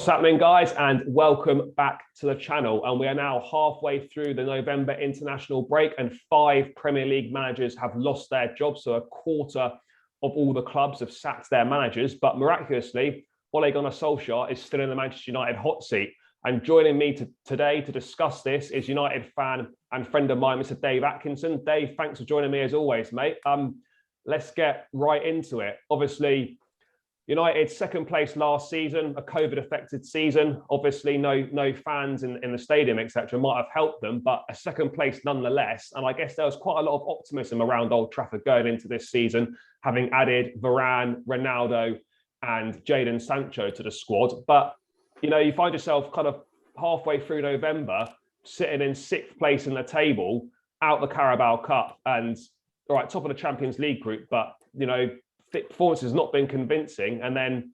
What's happening, guys, and welcome back to the channel. And we are now halfway through the November international break, and 5 Premier League managers have lost their jobs. So a quarter of all the clubs have sacked their managers. But miraculously, Ole Gunnar Solskjaer is still in the Manchester United hot seat. And joining me today to discuss this is United fan and friend of mine, Mr. Dave Atkinson. Dave, thanks for joining me as always, mate. Let's get right into it. Obviously, United second place last season, a COVID-affected season. Obviously, no fans in the stadium, etc., might have helped them, but a second place nonetheless. And I guess there was quite a lot of optimism around Old Trafford going into this season, having added Varane, Ronaldo, and Jadon Sancho to the squad. But you find yourself kind of halfway through November, sitting in 6th place in the table, out the Carabao Cup, and all right, top of the Champions League group, but performance has not been convincing. And then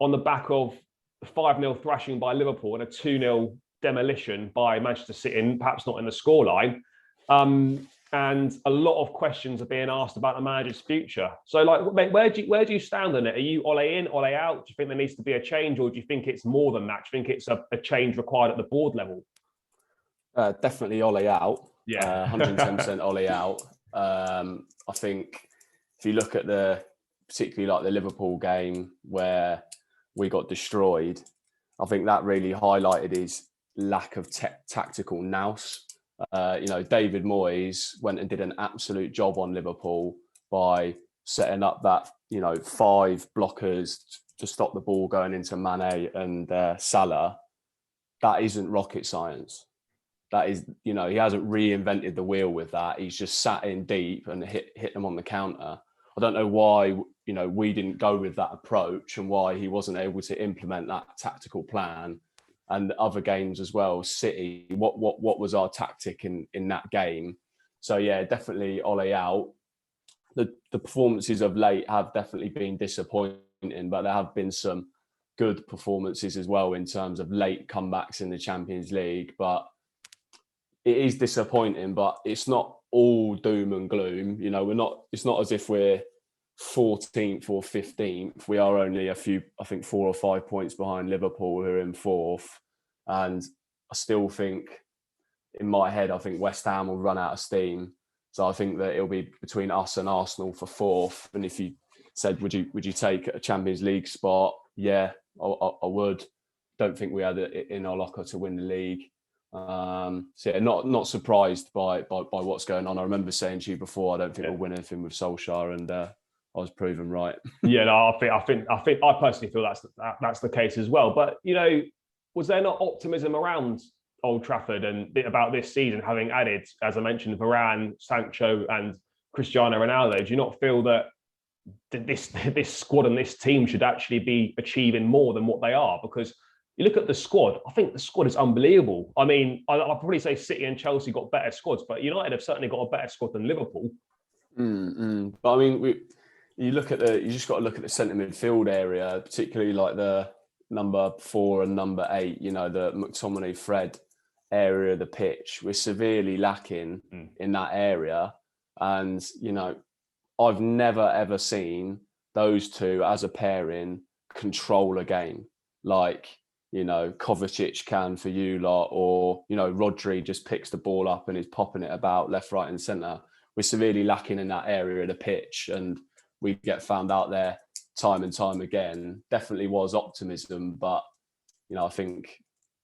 on the back of a 5-0 thrashing by Liverpool and a 2-0 demolition by Manchester City, perhaps not in the scoreline. And a lot of questions are being asked about the manager's future. So, mate, where do you stand on it? Are you Ole in, Ole out? Do you think there needs to be a change, or do you think it's more than that? Do you think it's a change required at the board level? Definitely Ole out. Yeah, 110% Ole out. I think if you look at particularly like the Liverpool game where we got destroyed, I think that really highlighted his lack of tactical nous. David Moyes went and did an absolute job on Liverpool by setting up that, 5 blockers to stop the ball going into Mane and Salah. That isn't rocket science. That is, he hasn't reinvented the wheel with that. He's just sat in deep and hit them on the counter. I don't know why, we didn't go with that approach and why he wasn't able to implement that tactical plan. And other games as well, City, what was our tactic in that game? So, yeah, definitely Ole out. The performances of late have definitely been disappointing, but there have been some good performances as well in terms of late comebacks in the Champions League. But it is disappointing, but it's not all doom and gloom. It's not as if we're 14th or 15th. We are only a few, I think 4 or 5 points behind Liverpool, who are in 4th. And I still think, in my head, I think West Ham will run out of steam. So I think that it'll be between us and Arsenal for 4th. And if you said, would you take a Champions League spot? Yeah, I would. Don't think we had it in our locker to win the league. So yeah, not surprised by what's going on. I remember saying to you before, I don't think we'll win anything with Solskjaer, and I was proven right. Yeah, no, I personally feel that's the case as well. But was there not optimism around Old Trafford and about this season, having added, as I mentioned, Varane, Sancho, and Cristiano Ronaldo? Do you not feel that this squad and this team should actually be achieving more than what they are? Because you look at the squad, I think the squad is unbelievable. I mean, I'll probably say City and Chelsea got better squads, but United have certainly got a better squad than Liverpool. But I mean, you just got to look at the centre midfield area, particularly like the number 4 and number 8, the McTominay Fred area of the pitch. We're severely lacking in that area. And, I've never, ever seen those two as a pairing control a game like, Kovacic can for you lot, or, Rodri just picks the ball up and is popping it about left, right and centre. We're severely lacking in that area of the pitch, and we get found out there time and time again. Definitely was optimism, but, I think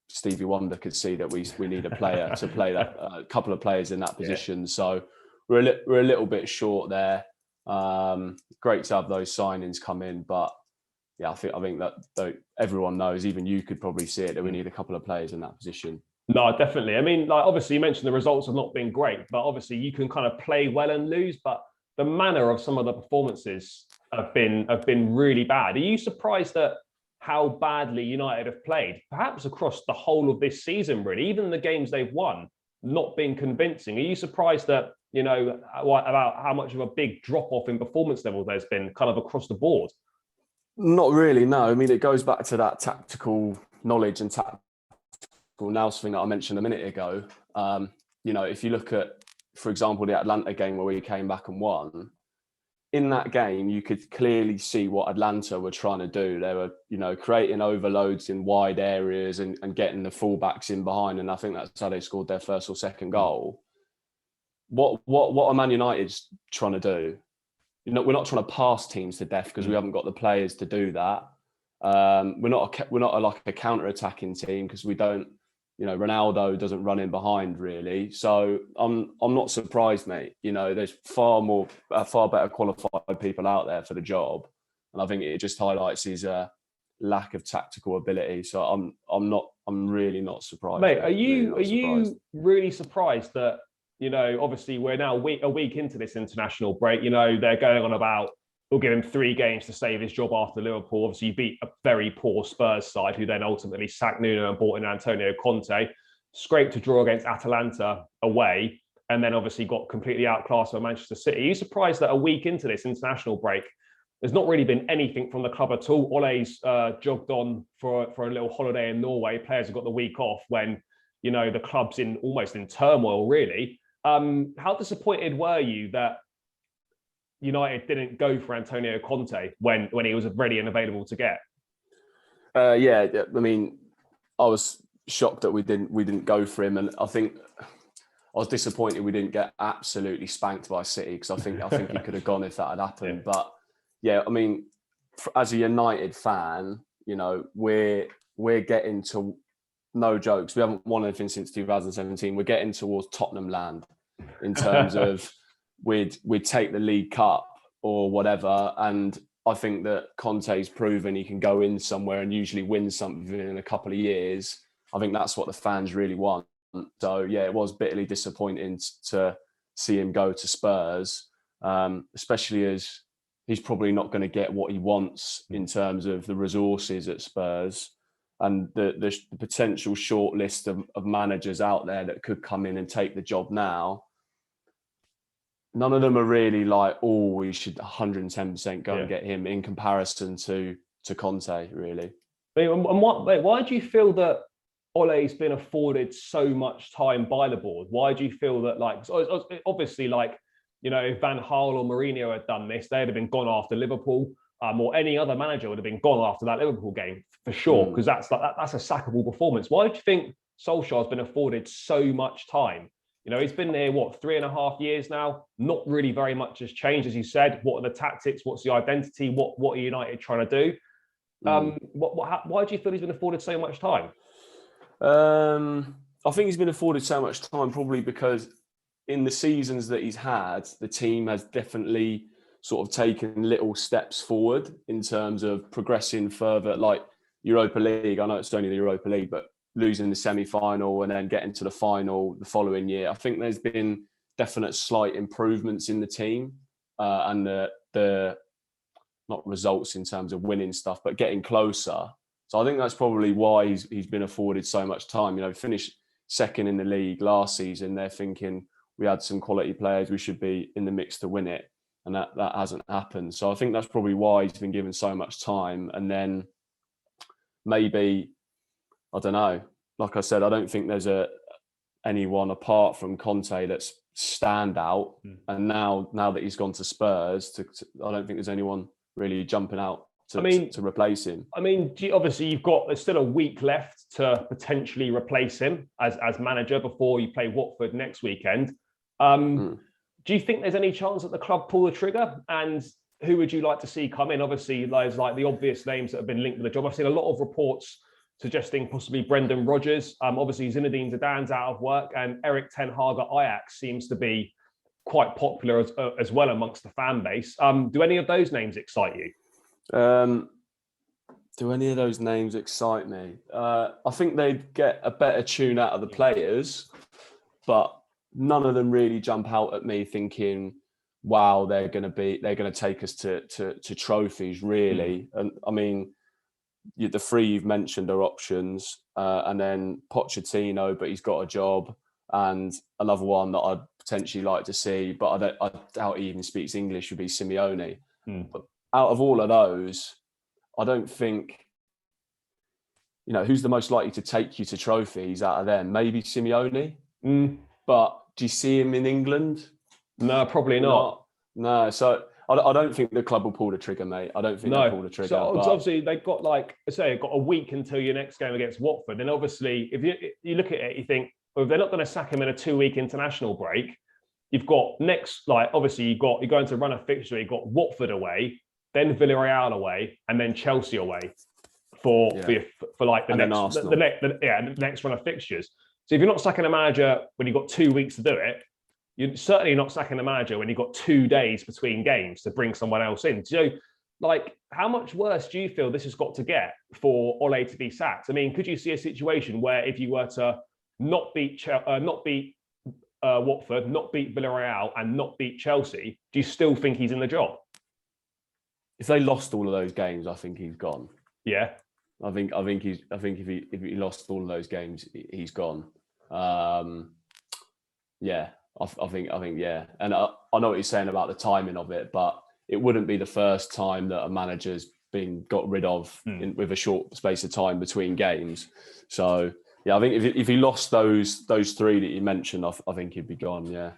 Stevie Wonder could see that we need a player to play that, a couple of players in that position. Yeah. So we're a little bit short there. Great to have those signings come in, but yeah, I think that everyone knows, even you could probably see it, that we need a couple of players in that position. No, definitely. I mean, obviously you mentioned the results have not been great, but obviously you can kind of play well and lose, but the manner of some of the performances have been really bad. Are you surprised at how badly United have played, perhaps across the whole of this season, really? Even the games they've won, not been convincing. Are you surprised that, about how much of a big drop-off in performance level there's been kind of across the board? Not really, no. I mean, it goes back to that tactical knowledge and tactical nous thing that I mentioned a minute ago. If you look at, for example, the Atlanta game where we came back and won, in that game, you could clearly see what Atlanta were trying to do. They were, creating overloads in wide areas and getting the fullbacks in behind. And I think that's how they scored their first or second goal. What are Man United trying to do? We're not trying to pass teams to death because we haven't got the players to do that. We're not like a counter-attacking team because we don't. Ronaldo doesn't run in behind really. So I'm not surprised, mate. There's far better qualified people out there for the job, and I think it just highlights his lack of tactical ability. So I'm really not surprised. Mate, are you really surprised that? Obviously we're now a week into this international break. They're going on about we'll give him 3 games to save his job after Liverpool. Obviously, you beat a very poor Spurs side, who then ultimately sacked Nuno and brought in Antonio Conte. Scraped to draw against Atalanta away, and then obviously got completely outclassed by Manchester City. Are you surprised that a week into this international break, there's not really been anything from the club at all? Ole's jogged on for a little holiday in Norway. Players have got the week off when, the club's almost in turmoil, really. How disappointed were you that United didn't go for Antonio Conte when he was ready and available to get? Yeah, I mean, I was shocked that we didn't go for him, and I think I was disappointed we didn't get absolutely spanked by City because I think he could have gone if that had happened. Yeah. But yeah, I mean, as a United fan, we're getting to, no jokes, we haven't won anything since 2017. We're getting towards Tottenham land in terms of we'd take the League Cup or whatever, and I think that Conte's proven he can go in somewhere and usually win something in a couple of years. I think that's what the fans really want. So yeah, it was bitterly disappointing to see him go to Spurs, especially as he's probably not going to get what he wants in terms of the resources at Spurs and the potential short list of managers out there that could come in and take the job now. None of them are really like, oh, we should 110% go and get him in comparison to Conte, really. And why do you feel that Ole's been afforded so much time by the board? Why do you feel that, obviously, if Van Gaal or Mourinho had done this, they'd have been gone after Liverpool, or any other manager would have been gone after that Liverpool game for sure, because that's a sackable performance. Why do you think Solskjaer's been afforded so much time? He's been there, 3.5 years now? Not really very much has changed, as you said. What are the tactics? What's the identity? What are United trying to do? Why do you feel he's been afforded so much time? I think he's been afforded so much time probably because in the seasons that he's had, the team has definitely sort of taken little steps forward in terms of progressing further, like Europa League. I know it's only the Europa League, but losing the semi-final and then getting to the final the following year. I think there's been definite slight improvements in the team and the not results in terms of winning stuff, but getting closer. So I think that's probably why he's been afforded so much time. Finished second in the league last season. They're thinking we had some quality players, we should be in the mix to win it. And that hasn't happened. So I think that's probably why he's been given so much time. And then maybe, I don't know. Like I said, I don't think there's anyone apart from Conte that's stand out. And now that he's gone to Spurs, I don't think there's anyone really jumping out to replace him. I mean, obviously there's still a week left to potentially replace him as manager before you play Watford next weekend. Do you think there's any chance that the club pull the trigger? And who would you like to see come in? Obviously, there's the obvious names that have been linked with the job. I've seen a lot of reports suggesting possibly Brendan Rodgers. Obviously, Zinedine Zidane's out of work, and Erik ten Hag at Ajax seems to be quite popular as well amongst the fan base. Do any of those names excite you? Do any of those names excite me? I think they'd get a better tune out of the players, but none of them really jump out at me thinking, wow, they're going to take us to trophies, really. And I mean, the 3 you've mentioned are options, and then Pochettino, but he's got a job, and another one that I'd potentially like to see, but I doubt he even speaks English, would be Simeone. But out of all of those, I don't think, who's the most likely to take you to trophies out of them? Maybe Simeone. But do you see him in England? No, probably not. No. So I don't think the club will pull the trigger, mate. I don't think they'll pull the trigger. So obviously they've got, like I say, got a week until your next game against Watford. And obviously, if you look at it, you think, well, if they're not going to sack him in a 2-week international break, you've got obviously you're going to run a fixture. You've got Watford away, then Villarreal away, and then Chelsea away for like the next run of fixtures. So if you're not sacking a manager when you've got 2 weeks to do it, you're certainly not sacking the manager when you've got 2 days between games to bring someone else in. So, like, how much worse do you feel this has got to get for Ole to be sacked? I mean, could you see a situation where if you were to not beat Watford, not beat Villarreal, and not beat Chelsea, do you still think he's in the job? If they lost all of those games, I think he's gone. Yeah, I think if he lost all of those games, he's gone. Yeah. I think, yeah. And I know what you're saying about the timing of it, but it wouldn't be the first time that a manager's been got rid of with a short space of time between games. So, yeah, I think if he lost those 3 that you mentioned, I think he'd be gone, yeah.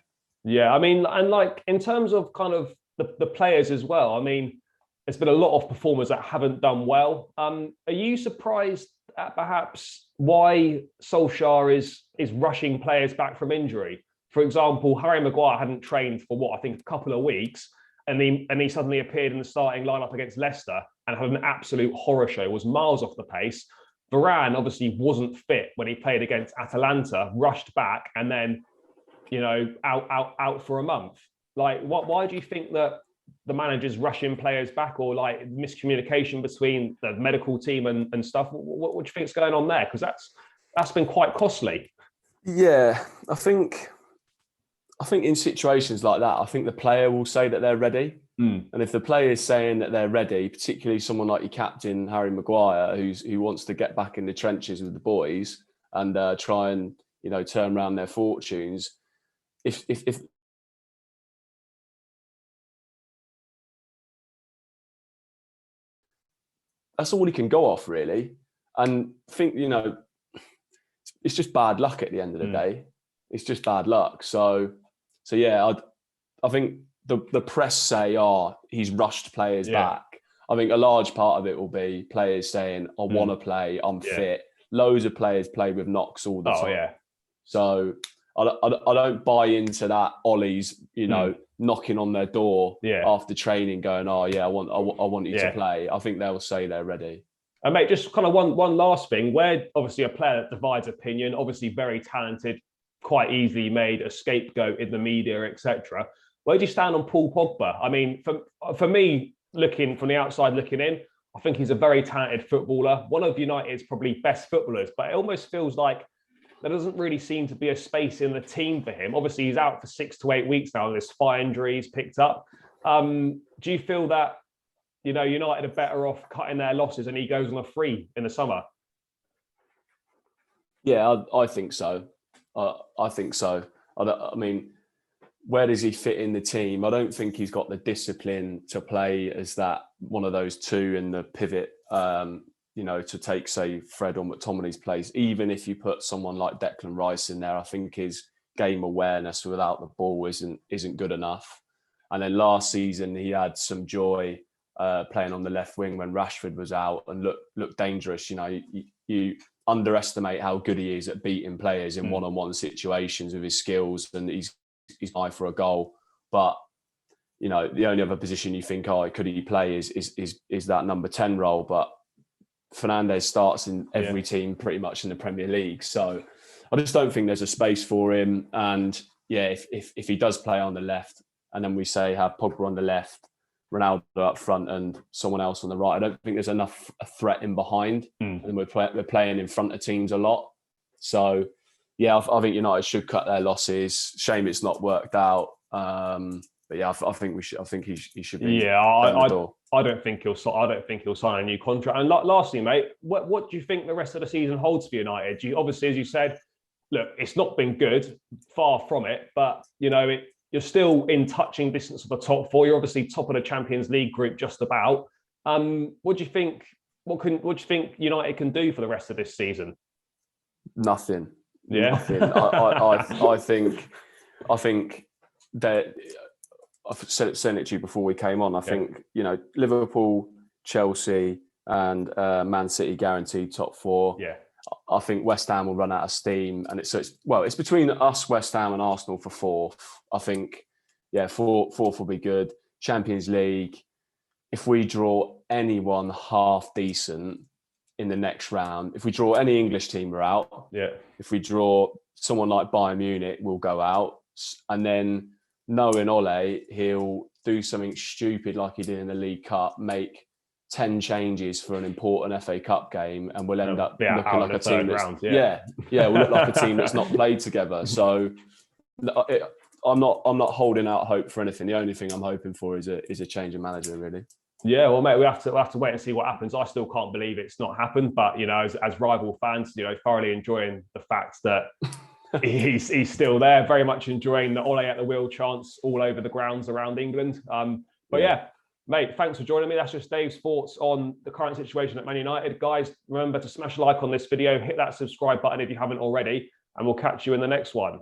Yeah, I mean, and like in terms of kind of the players as well, I mean, there's been a lot of performers that haven't done well. Are you surprised at perhaps why Solskjaer is rushing players back from injury? For example, Harry Maguire hadn't trained for a couple of weeks, and he suddenly appeared in the starting lineup against Leicester and had an absolute horror show, was miles off the pace. Varane obviously wasn't fit when he played against Atalanta, rushed back, and then, out for a month. Like, why do you think that the manager's rushing players back, or like miscommunication between the medical team and stuff? What do you think's going on there? Because that's been quite costly. Yeah, I think in situations like that, I think the player will say that they're ready. And if the player is saying that they're ready, particularly someone like your captain, Harry Maguire, who wants to get back in the trenches with the boys and try and, turn around their fortunes, if that's all he can go off, really. And think, it's just bad luck at the end of the day. It's just bad luck. So yeah, I think the press say, he's rushed players back. I think a large part of it will be players saying, I want to play, I'm fit. Loads of players play with knocks all the time. Yeah. So I don't buy into that. Ollie's, knocking on their door after training, going, I want you to play. I think they'll say they're ready. And mate, just kind of one last thing, where obviously a player that divides opinion, obviously very talented, quite easily made a scapegoat in the media, etc. Where do you stand on Paul Pogba? I mean, for me, looking from the outside looking in, I think he's a very talented footballer, one of United's probably best footballers, but it almost feels like there doesn't really seem to be a space in the team for him. Obviously, he's out for 6 to 8 weeks now. There's thigh injuries picked up. Do you feel that, United are better off cutting their losses and he goes on a free in the summer? Yeah, I think so. I think so. I mean, where does he fit in the team? I don't think he's got the discipline to play as that one of those two in the pivot, to take, say, Fred or McTominay's place. Even if you put someone like Declan Rice in there, I think his game awareness without the ball isn't good enough. And then last season, he had some joy playing on the left wing when Rashford was out and looked dangerous. You underestimate how good he is at beating players in one-on-one situations with his skills, and he's high for a goal. But the only other position you think, could he play is that number 10 role. But Fernandes starts in every team pretty much in the Premier League, so I just don't think there's a space for him. And if he does play on the left, and then we say have Pogba on the left, Ronaldo up front and someone else on the right, I don't think there's enough threat in behind. And we're playing in front of teams a lot. So, I think United should cut their losses. Shame it's not worked out. But I think we should. I think he should be. Yeah, I don't think he'll sign a new contract. And lastly, mate, what do you think the rest of the season holds for United? Obviously, as you said, look, it's not been good, far from it. But you're still in touching distance of the top four. You're obviously top of the Champions League group, just about. What do you think? What do you think United can do for the rest of this season? Nothing. Yeah. Nothing. I think that I've sent it to you before we came on. I think, you know, Liverpool, Chelsea and Man City guaranteed top 4. Yeah. I think West Ham will run out of steam, and it's between us, West Ham, and Arsenal for 4th. I think, yeah, 4th will be good. Champions League, if we draw anyone half decent in the next round, if we draw any English team, we're out. Yeah. If we draw someone like Bayern Munich, we'll go out. And then knowing Ole, he'll do something stupid like he did in the League Cup, make 10 changes for an important FA Cup game, and we'll end up looking like a team that's we'll look like a team that's not played together. So I'm not holding out hope for anything. The only thing I'm hoping for is a change of manager, really. Yeah, well, mate, we'll have to wait and see what happens. I still can't believe it's not happened, but you know, as rival fans, you know, thoroughly enjoying the fact that he's still there, very much enjoying the Ole at the wheel chants all over the grounds around England. But yeah, mate, thanks for joining me. That's just Dave's thoughts on the current situation at Man United. Guys, remember to smash a like on this video, hit that subscribe button if you haven't already, and we'll catch you in the next one.